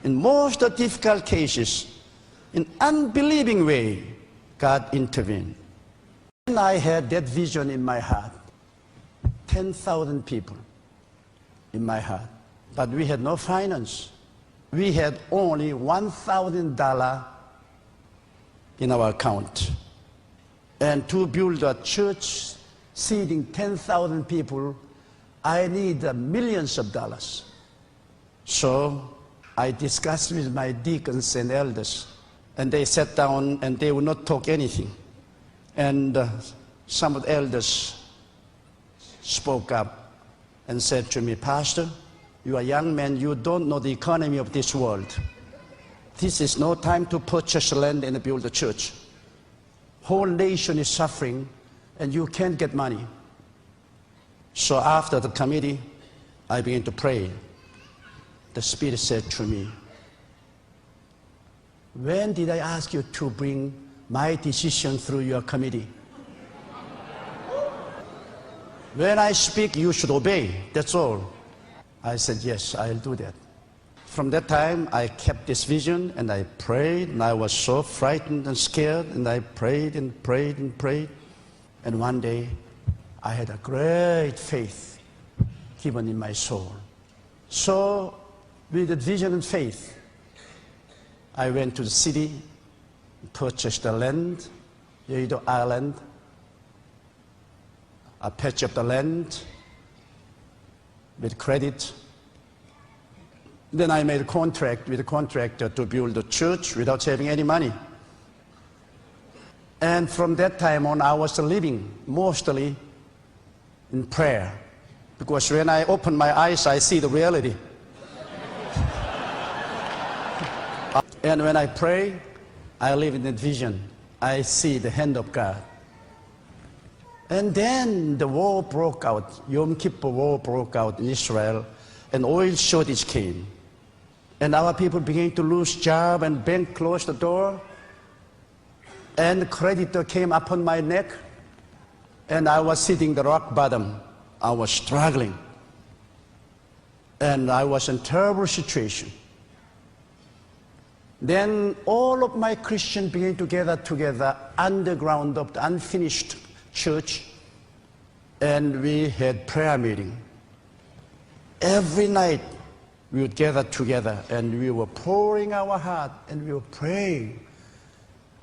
In most of the difficult cases, in unbelieving way, God intervened. And I had that vision in my heart, 10,000 people in my heart. But we had no finance. We had only $1,000 in our account. And to build a church seating 10,000 people, I need millions of dollars. So I discussed with my deacons and elders, and they sat down and they would not talk anything. And some of the elders spoke up and said to me, Pastor, you are a young man, you don't know the economy of this world. This is no time to purchase land and build a church. Whole nation is suffering and you can't get money. So after the committee, I began to pray. The Spirit said to me, when did I ask you to bring my decision through your committee? When I speak, you should obey, that's all. I said, yes, I'll do that. From that time, I kept this vision and I prayed, and I was so frightened and scared, and I prayed and prayed and prayed. And one day, I had a great faith given in my soul. So, with that vision and faith, I went to the city, purchased the land, Yeouido Island, a patch of the land with credit. Then I made a contract with a contractor to build a church without having any money. And from that time on, I was living mostly in prayer. Because when I open my eyes, I see the reality. And when I pray, I live in that vision. I see the hand of God. And then the war broke out. Yom Kippur War broke out in Israel, and oil shortage came. And our people began to lose job, and bank closed the door. And the creditor came upon my neck, and I was sitting the rock bottom. I was struggling. And I was in a terrible situation. Then all of my Christians began to gather together underground of the unfinished church, and we had prayer meeting. Every night we would gather together and we were pouring our heart and we were praying.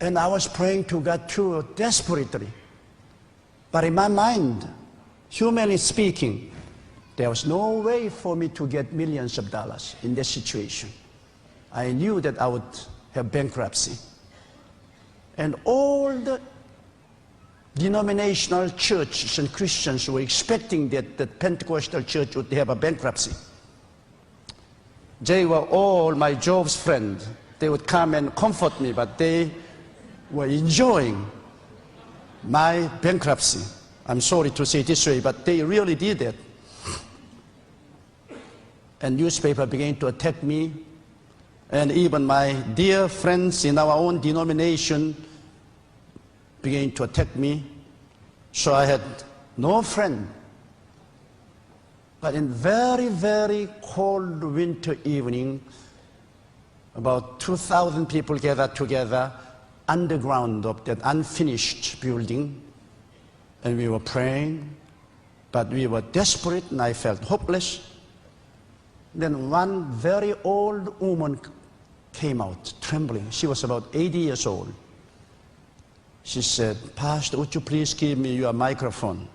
And I was praying to God too, desperately. But in my mind, humanly speaking, there was no way for me to get millions of dollars in this situation. I knew that I would have bankruptcy. And all the denominational churches and Christians were expecting that the Pentecostal church would have a bankruptcy. They were all my Job's friends. They would come and comfort me, but they were enjoying my bankruptcy. I'm sorry to say it this way, but they really did that. And newspaper began to attack me, and even my dear friends in our own denomination began to attack me. So I had no friend. But in very, very cold winter evening, about 2,000 people gathered together underground of that unfinished building, and we were praying, but we were desperate and I felt hopeless. Then one very old woman came out trembling. She was about 80 years old. She said, Pastor, would you please give me your microphone?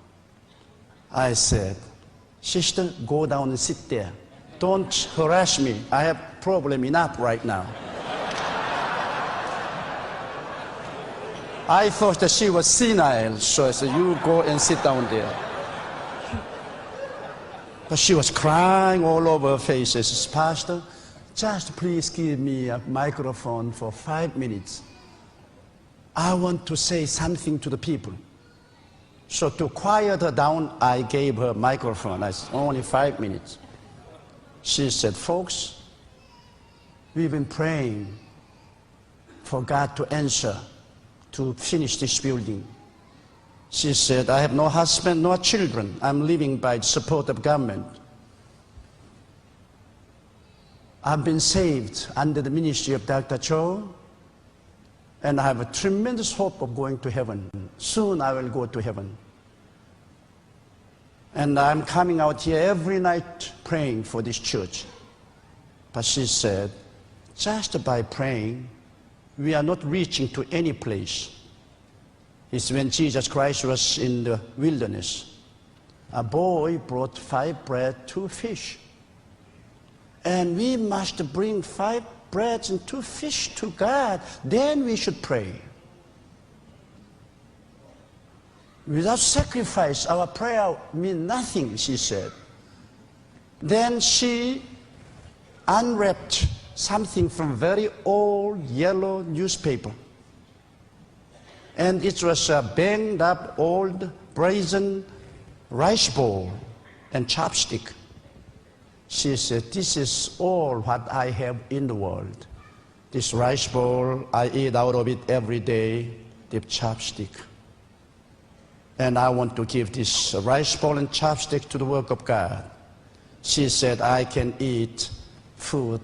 I said, Sister, go down and sit there. Don't harass me. I have problem enough right now. I thought that she was senile, so I said, you go and sit down there. But she was crying all over her face. She says, Pastor, just please give me a microphone for 5 minutes. I want to say something to the people. So to quiet her down, I gave her a microphone. I said, only 5 minutes. She said, folks, we've been praying for God to answer, to finish this building. She said, I have no husband, no children. I'm living by the support of government. I've been saved under the ministry of Dr. Cho, and I have a tremendous hope of going to heaven. Soon I will go to heaven. And I'm coming out here every night praying for this church. But she said, just by praying, we are not reaching to any place. It's when Jesus Christ was in the wilderness. A boy brought 5 bread, 2 fish. And we must bring 5 breads and 2 fish to God. Then we should pray. Without sacrifice, our prayer means nothing, she said. Then she unwrapped something from very old yellow newspaper. And it was a banged up old brazen rice bowl and chopstick. She said, this is all what I have in the world. This rice bowl, I eat out of it every day, the chopstick. And I want to give this rice bowl and chopstick to the work of God. She said, I can eat food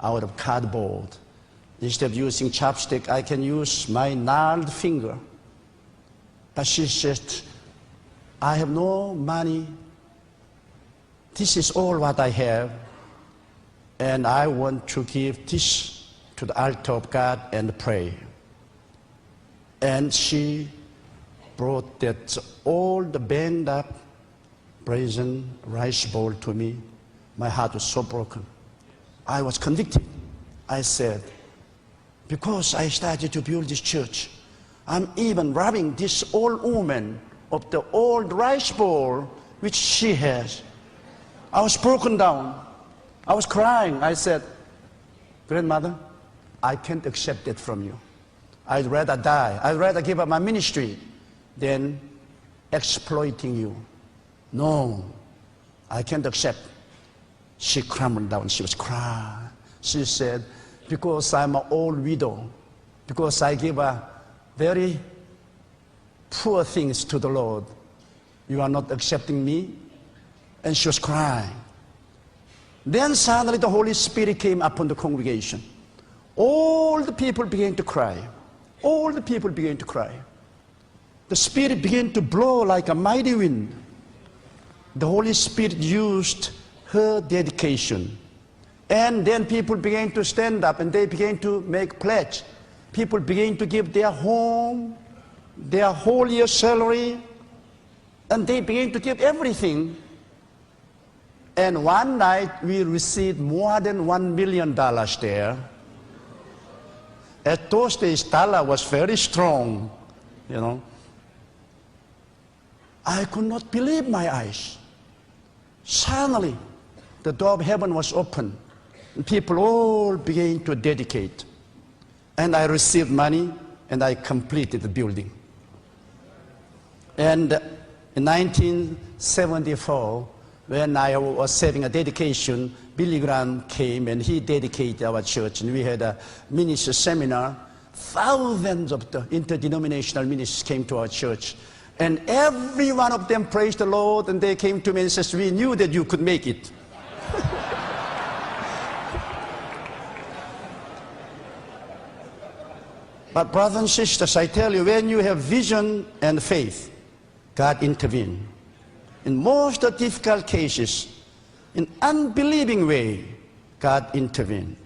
out of cardboard. Instead of using chopstick, I can use my gnarled finger. But she said, I have no money. This is all what I have. And I want to give this to the altar of God and pray. And she brought that old banged up brazen rice bowl to me. My heart was so broken. I was convicted. I said, because I started to build this church, I'm even robbing this old woman of the old rice bowl which she has. I was broken down. I was crying. I said, grandmother, I can't accept it from you. I'd rather die. I'd rather give up my ministry than exploiting you. No, I can't accept. She crumbled down. She was crying. She said, because I'm an old widow, because I give very poor things to the Lord, you are not accepting me? And she was crying. Then suddenly the Holy Spirit came upon the congregation. All the people began to cry. All the people began to cry. The Spirit began to blow like a mighty wind. The Holy Spirit used her dedication. And then people began to stand up and they began to make pledge. People began to give their home, their whole year salary, and they began to give everything. And one night we received more than $1 million there. At those days, dollar was very strong, you know. I could not believe my eyes. Suddenly, the door of heaven was open, and people all began to dedicate. And I received money, and I completed the building. And in 1974, when I was having a dedication, Billy Graham came and he dedicated our church, and we had a ministry seminar. Thousands of the interdenominational ministers came to our church, and every one of them praised the Lord, and they came to me and said, we knew that you could make it. But brothers and sisters, I tell you, when you have vision and faith, God intervenes. In most of the difficult cases, in unbelieving way, God intervened.